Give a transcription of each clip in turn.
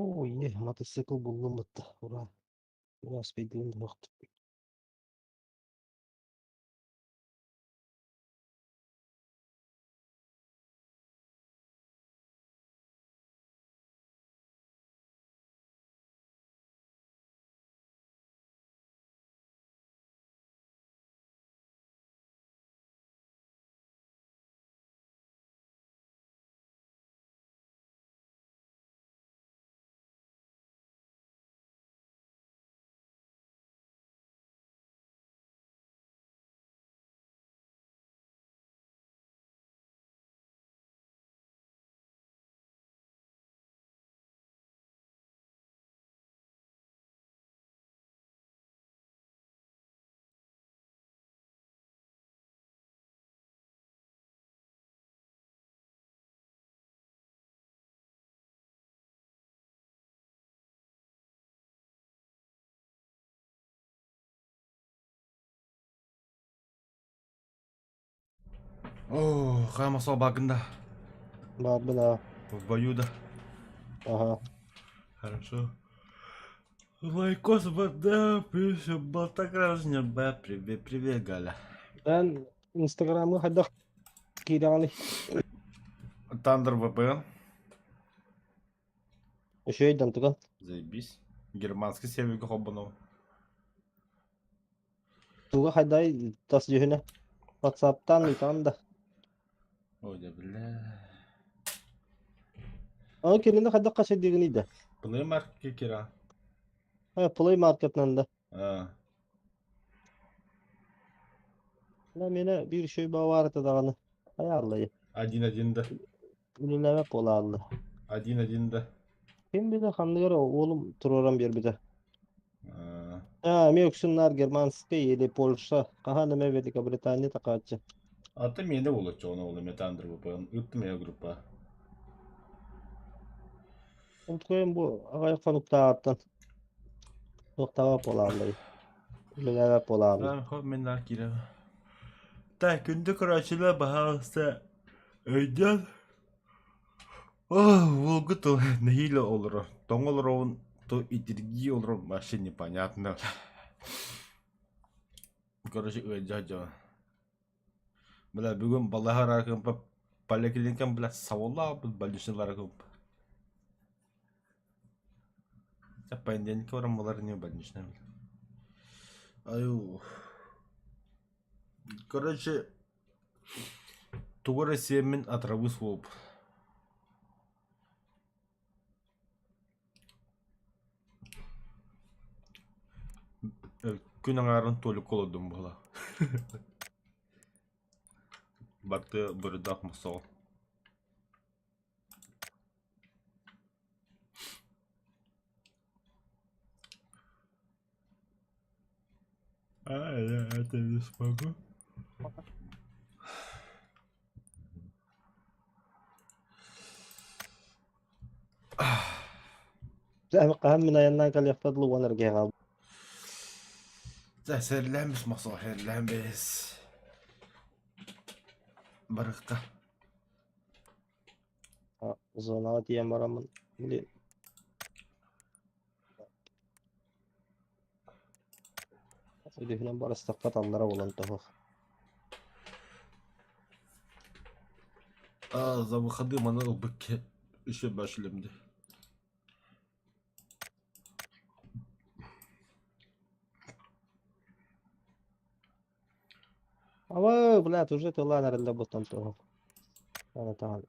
Ой, мотоцикл buldum bitti. Ulan. Velosipedin yoktu. О, хамасо багында. Babına. В бою, да. Aha. Хорошо. Лайкос, вода, пишем, болтагражня, ба, привет, привет, Галя. Ben Instagram'ı hadi kirali. Тандер VPN, Şeyden tıkan. заебись. Германский сервер хобанов. Tuğla hadi tas cihine. WhatsApp'tan ıtan da. Ой, да, бля. Ama kendinde hadi kaç edildiğini de. Play Market kira. Ha, Play Market'ten de. А, Lan yine bir şey vardı dağını. Ayarlayı. один, да. Ünleme polarlı. Один, да. Kim bir de kanlı göre oğlum turoran bir de. А, Ha, mi yoksunlar Germanski yedi Polşa. Kahanı mevvedika Britanya takaçı. ты меня улучшил, он улучшил Тандер VPN. Это моя группа. Unutkoyun bu ağay konuk dağıttın. Çok tava polarlı. Ünleme polarlı. Да, хоп, меня кира. Так, күнді құрашылы бағалысы өйден. Волгут нахиле олро. Тоңолроун то идирги олро вообще непонятно. Короче, өйден. Бля, бүгін балахаракын по поликлиникам, бля, сауалла бұл больничныйларакын. Понедельник орам олар не больничный. Аю. Короче, тугора семен отравы своп. Күн аңарын толы колодым бола. Бакты бұрыдақ мұсал. Я это не смогу. Zahmi kaham min ayandan kal yaftadlı wanar geğal. Да, серләміз масал, серләміз. Барыққа. Zona diyen baramın. Bili. Ödühünen barı stakkat allara olan tohuk. За выходы манал быке еще башлемді. Ama блядь, уже ты ланарында ботан тоhuk. Yani tamam.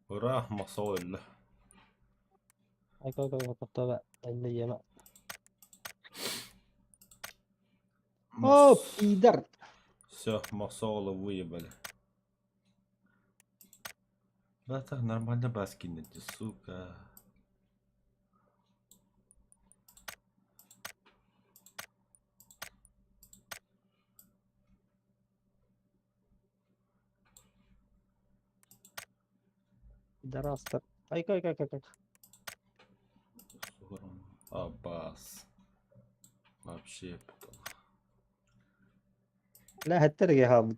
Ура, масал әлі. Ay koy kapakta elle yeme. Hop, ider. Все, масала выебали. Да так нормально баскинете, сука. Iderastır. Ay koy. Аббас. Вообще потом. La hatter geğal.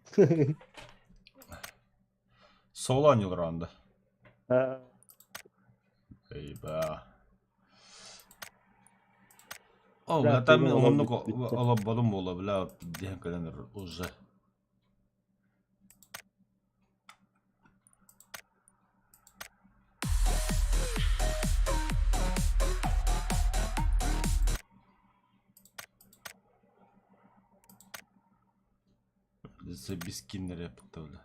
Соланил ранда. Eyvah. O Bırak zaten dedim, olay onunla bitti. alabalım mı olabilir? Diyen kadar uzun. Size biskinler yapıp da öyle.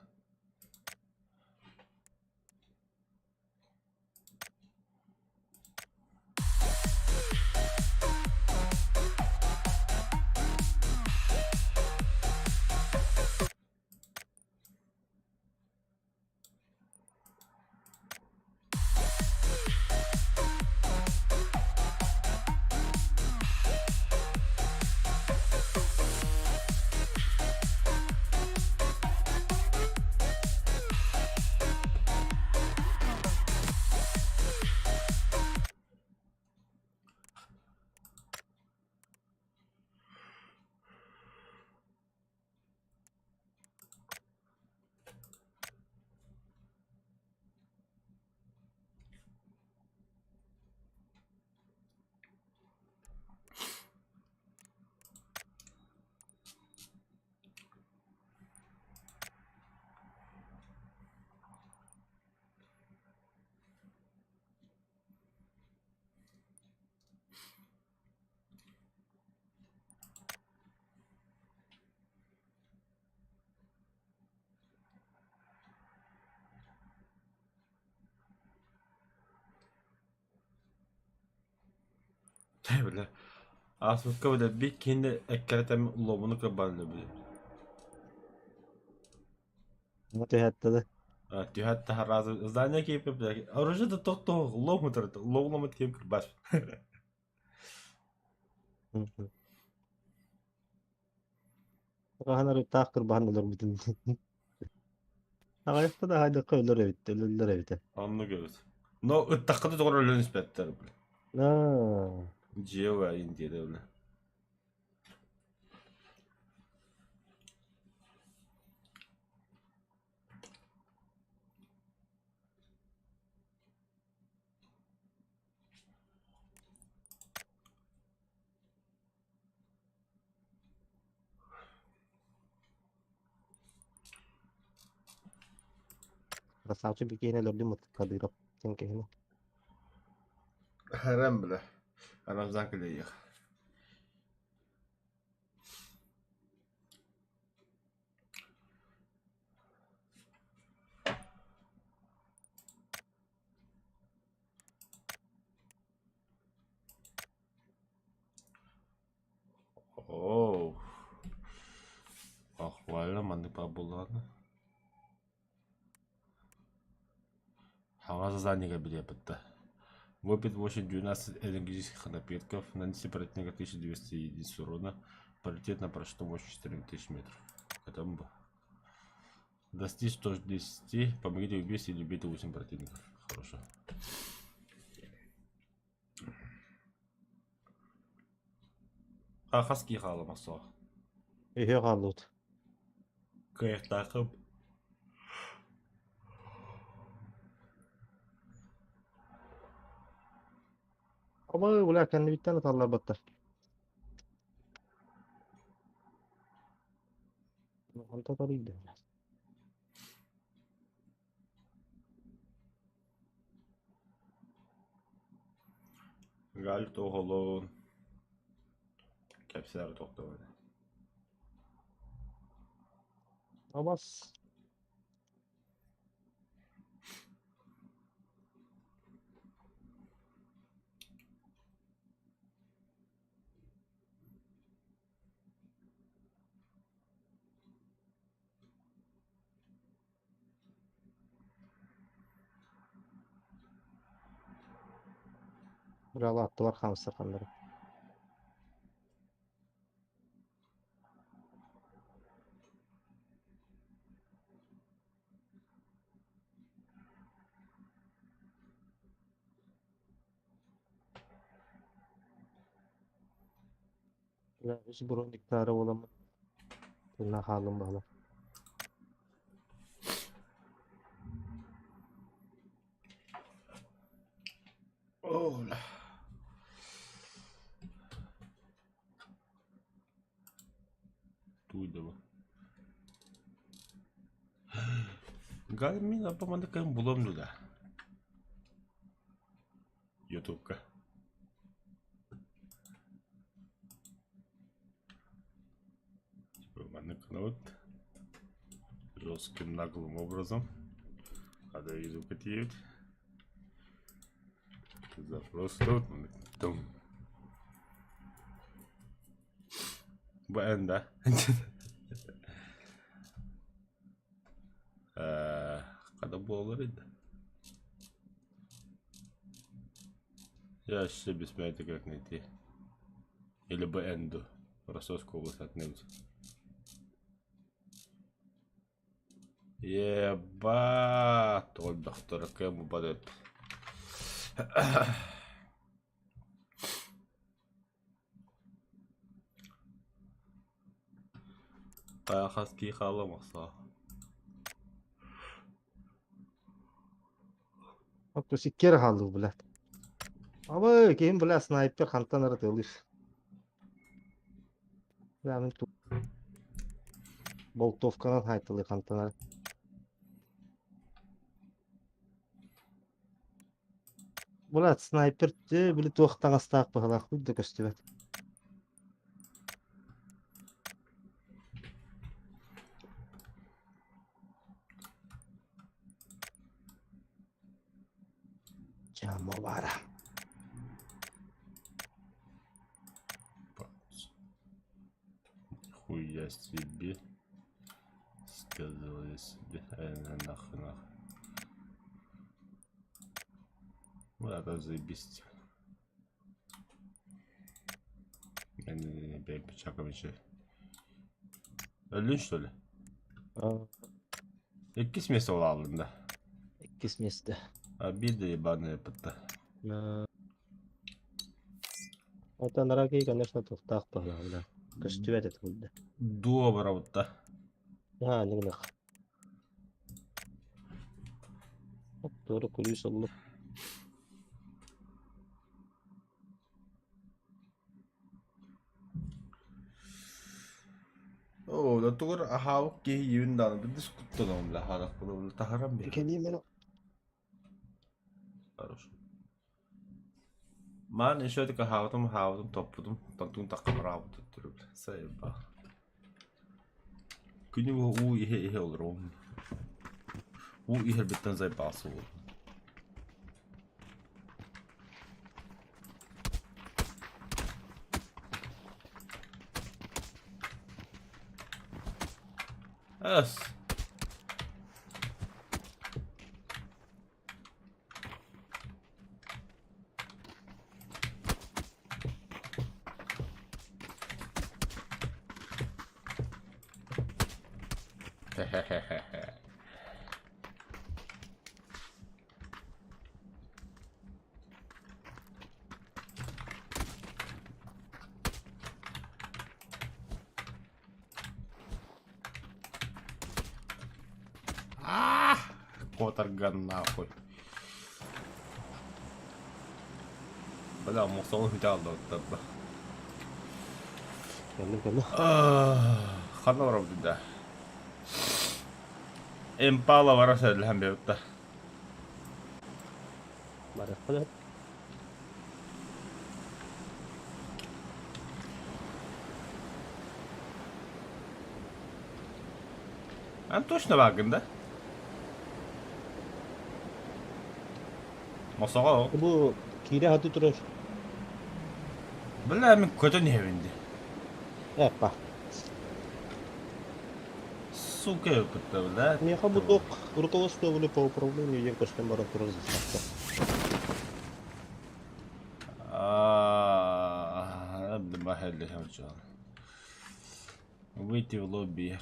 Böyle. Aslında böyle bir kendi ekletem lobunu kabarlı bile. Hadi hatta da. Ти hatta razı zdanie ki yapıyor. Orada da to lov mu tarafı? Lovla mı diyeyim kırbaç. Kahanları takır bahanneler bütün. Ayakta da haydi köylür evitte, ölürler evde. Anlı göz. No ıttakıda doğru öyle nispetler bile. Aa, Ciyo ve India'da öyle. krasavcı bir giyine bir mutlu kadırıp. Sen kehine. Herem bile. Aramızdan kılıyor. Oh. Ahvalna mandık babularını. Хаваза задника билепата. Выпит 8-12 энергетических напитков, нанеси противника 1200 единиц урона, полетит на парашютом мощью 4000 метров. Это бомба. Достичь 110, помогите убить или убейте 8 противников. Хорошо. Хаски халамасо. İyi kaldı. Кайф takım. Ama ulan kendi bir tane tarlar battı. Anta tarıydı. Gal toholon. Kepsler tokta böyle. Abbas. Bravo attı var hamsi kanları. Ya hiç burun diktarı olamaz. Bununla halim bağlı. Оля. Туйдaba. Gal мен апамандыкайым буламды да. Ютубка. Маныкнут. Жестким наглым образом. Ada YouTube кетиет. Запрос тут. Там. Бен, да? Когда болар еді? Я вообще без понятия как найти. Или БНду. Ростовская область от Невза. Ебать, ол доктор кем упадет. Хаски халамаса. Ото сиккер халды билет. Абы кем биле снайпер хантанар тылыш. Замын ту. Болтовканан хайтылы хантанар. Булат снайпер те биле тоқтан астак бахалак да көстүбөт. Jamobara. Хуя себе. Сказал я себе. Нахрен. Вот это заебись. Не бей печаком еще. Öldün что ли? İki смеси olalım da. İkisi месте. Bir de ебаная пыта. Это дорогие, конечно, тоқтак бахалак. Көстүбөт это булды. Добро вот да. Нигнах. Doğru kulüs oldu. О, да тугар ахаавак ки юундаана бидис куттаном ла харак булу тахарам бе. Geleyim ben. Хорошо. Ман ишөтө хаавтым топпудум. Тантун таккам работа түрүп. Сайба. Күнү уу ihe олром. Уу ihe биттен зай басуу. Yes. Котарган нахуй. Бля, мусол видалды оттарда. Geldim. Хана вроде да. Импала вараса лхам беутта. Барахлы. Ан точно вагын да? Мосого. Bu kire hadi durur. Бля, мен көтөн хевинди. Yapma. Сука, өкөттө бля. Неха будок руководствовали по управлению емкостью барахлы. ما هل هرجع. ويتي لوبي.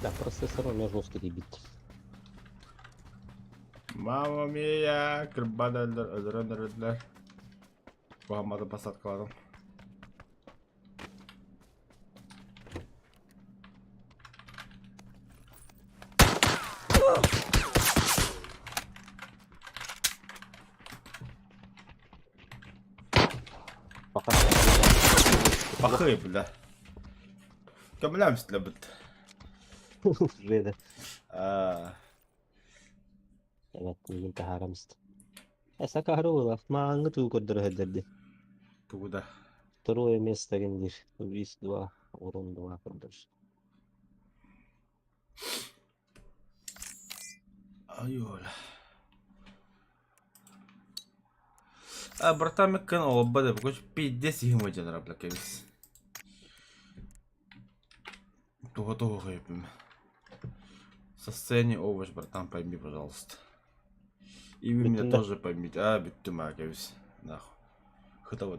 Да, процессор у меня жесткий дебит. Мама мия, крбада öldürenler. Погамада посадкаладым. Пока. Ахы, бля. Көміләміз для бұд. Жеда. Evet, bugün taharamızdı. Сакарова, маңы туу көрдөрө хөдөрдү. Тугуда. Второе место гендир. Вис 2 урон 2 көрдөр. Айола. Братан, меккен олбады. Бұқыш 50 сихим жадыра блакеміз. Туга хайпим. Состояние овощ, братан, пойми, пожалуйста. И вы меня Бітті. тоже поймите. Биттім, акевіз. Нахуй. Хыта вот.